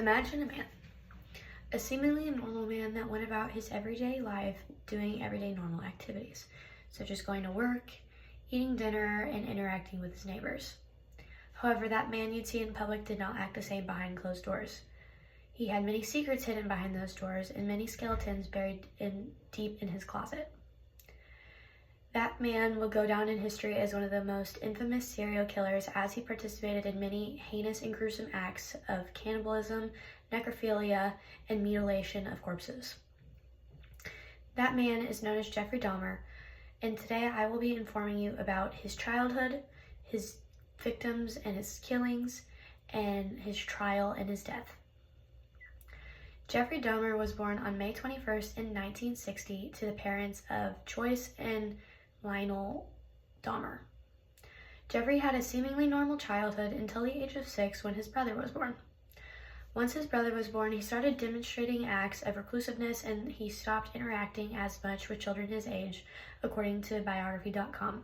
Imagine a seemingly normal man that went about his everyday life doing everyday normal activities, such as going to work, eating dinner, and interacting with his neighbors. However, that man you'd see in public did not act the same behind closed doors. He had many secrets hidden behind those doors and many skeletons buried deep in his closet. That man will go down in history as one of the most infamous serial killers, as he participated in many heinous and gruesome acts of cannibalism, necrophilia, and mutilation of corpses. That man is known as Jeffrey Dahmer, and today I will be informing you about his childhood, his victims and his killings, and his trial and his death. Jeffrey Dahmer was born on May 21st in 1960 to the parents of Joyce and Lionel Dahmer. Jeffrey had a seemingly normal childhood until the age of 6 when his brother was born. Once his brother was born, he started demonstrating acts of reclusiveness and he stopped interacting as much with children his age, according to biography.com.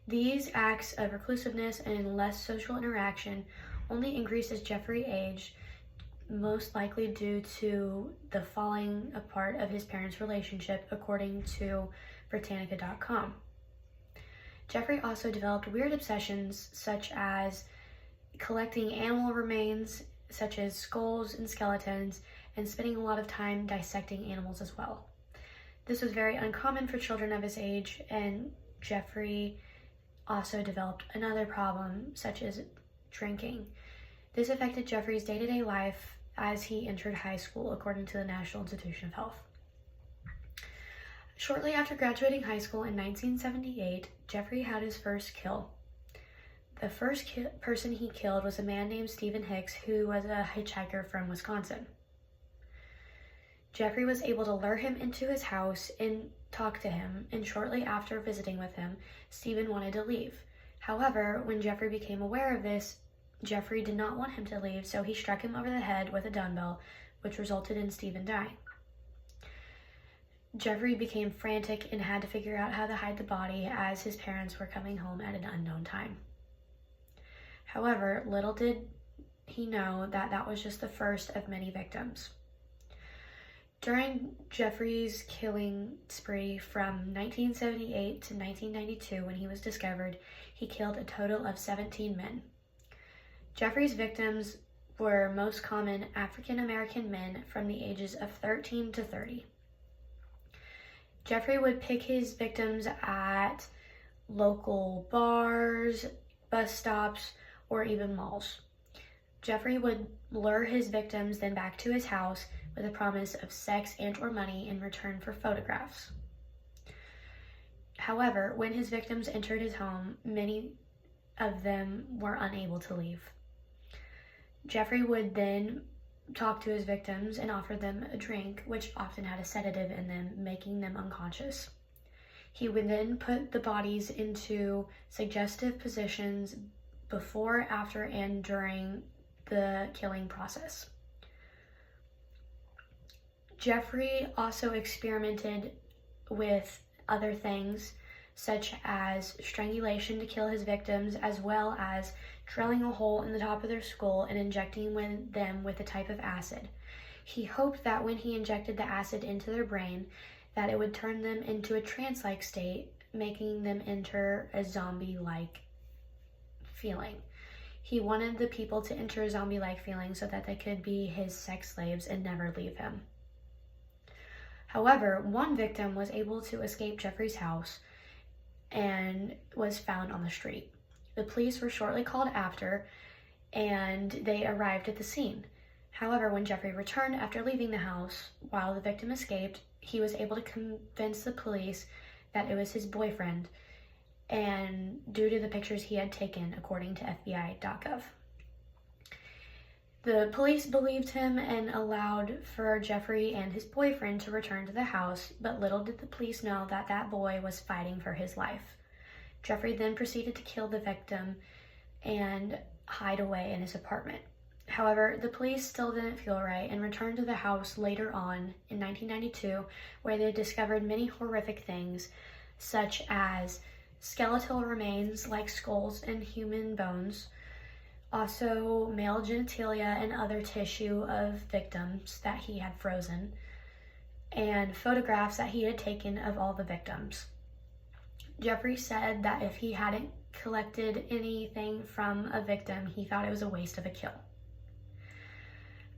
These acts of reclusiveness and less social interaction only increased as Jeffrey aged, most likely due to the falling apart of his parents' relationship, according to Britannica.com. Jeffrey also developed weird obsessions such as collecting animal remains such as skulls and skeletons and spending a lot of time dissecting animals as well. This was very uncommon for children of his age, and Jeffrey also developed another problem such as drinking. This affected Jeffrey's day-to-day life as he entered high school, according to the National Institution of Health. Shortly after graduating high school in 1978, Jeffrey had his first kill. The first person he killed was a man named Stephen Hicks, who was a hitchhiker from Wisconsin. Jeffrey was able to lure him into his house and talk to him, and shortly after visiting with him, Stephen wanted to leave. However, when Jeffrey became aware of this, Jeffrey did not want him to leave, so he struck him over the head with a dumbbell, which resulted in Stephen dying. Jeffrey became frantic and had to figure out how to hide the body as his parents were coming home at an unknown time. However, little did he know that that was just the first of many victims. During Jeffrey's killing spree from 1978 to 1992, when he was discovered, he killed a total of 17 men. Jeffrey's victims were most common African American men from the ages of 13 to 30. Jeffrey would pick his victims at local bars, bus stops, or even malls. Jeffrey would lure his victims then back to his house with a promise of sex and or money in return for photographs. However, when his victims entered his home, many of them were unable to leave. Jeffrey would then talk to his victims and offer them a drink, which often had a sedative in them, making them unconscious. He would then put the bodies into suggestive positions before, after, and during the killing process. Jeffrey also experimented with other things, such as strangulation to kill his victims, as well as drilling a hole in the top of their skull and injecting them with a type of acid. He hoped that when he injected the acid into their brain, that it would turn them into a trance-like state, making them enter a zombie-like feeling. He wanted the people to enter a zombie-like feeling so that they could be his sex slaves and never leave him. However, one victim was able to escape Jeffrey's house and was found on the street. The police were shortly called after, and they arrived at the scene. However, when Jeffrey returned after leaving the house, while the victim escaped, he was able to convince the police that it was his boyfriend, and due to the pictures he had taken, according to FBI.gov. The police believed him and allowed for Jeffrey and his boyfriend to return to the house, but little did the police know that that boy was fighting for his life. Jeffrey then proceeded to kill the victim and hide away in his apartment. However, the police still didn't feel right and returned to the house later on in 1992, where they discovered many horrific things, such as skeletal remains like skulls and human bones, also male genitalia and other tissue of victims that he had frozen, and photographs that he had taken of all the victims. Jeffrey said that if he hadn't collected anything from a victim, he thought it was a waste of a kill.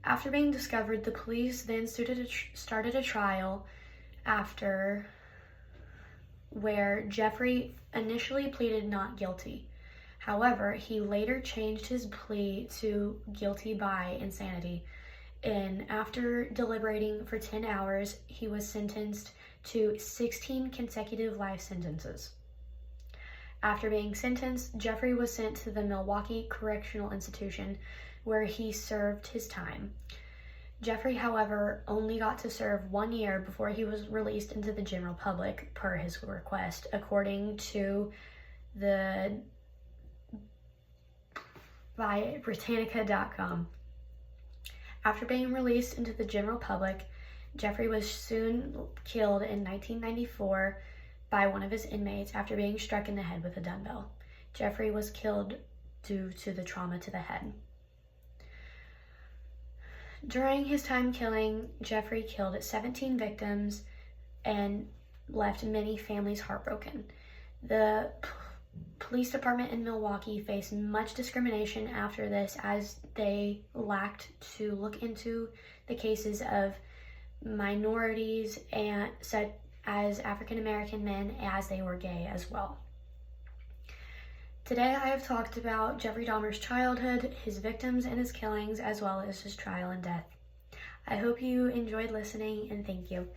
After being discovered, the police then started a trial after where Jeffrey initially pleaded not guilty. However, he later changed his plea to guilty by insanity, and after deliberating for 10 hours, he was sentenced to 16 consecutive life sentences. After being sentenced, Jeffrey was sent to the Milwaukee Correctional Institution, where he served his time. Jeffrey, however, only got to serve 1 year before he was released into the general public per his request, according to the by Britannica.com. After being released into the general public, Jeffrey was soon killed in 1994 by one of his inmates after being struck in the head with a dumbbell. Jeffrey was killed due to the trauma to the head. During his time killing, Jeffrey killed 17 victims and left many families heartbroken. The police department in Milwaukee faced much discrimination after this, as they lacked to look into the cases of minorities and such as African American men, as they were gay as well. Today I have talked about Jeffrey Dahmer's childhood, his victims and his killings, as well as his trial and death. I hope you enjoyed listening, and thank you.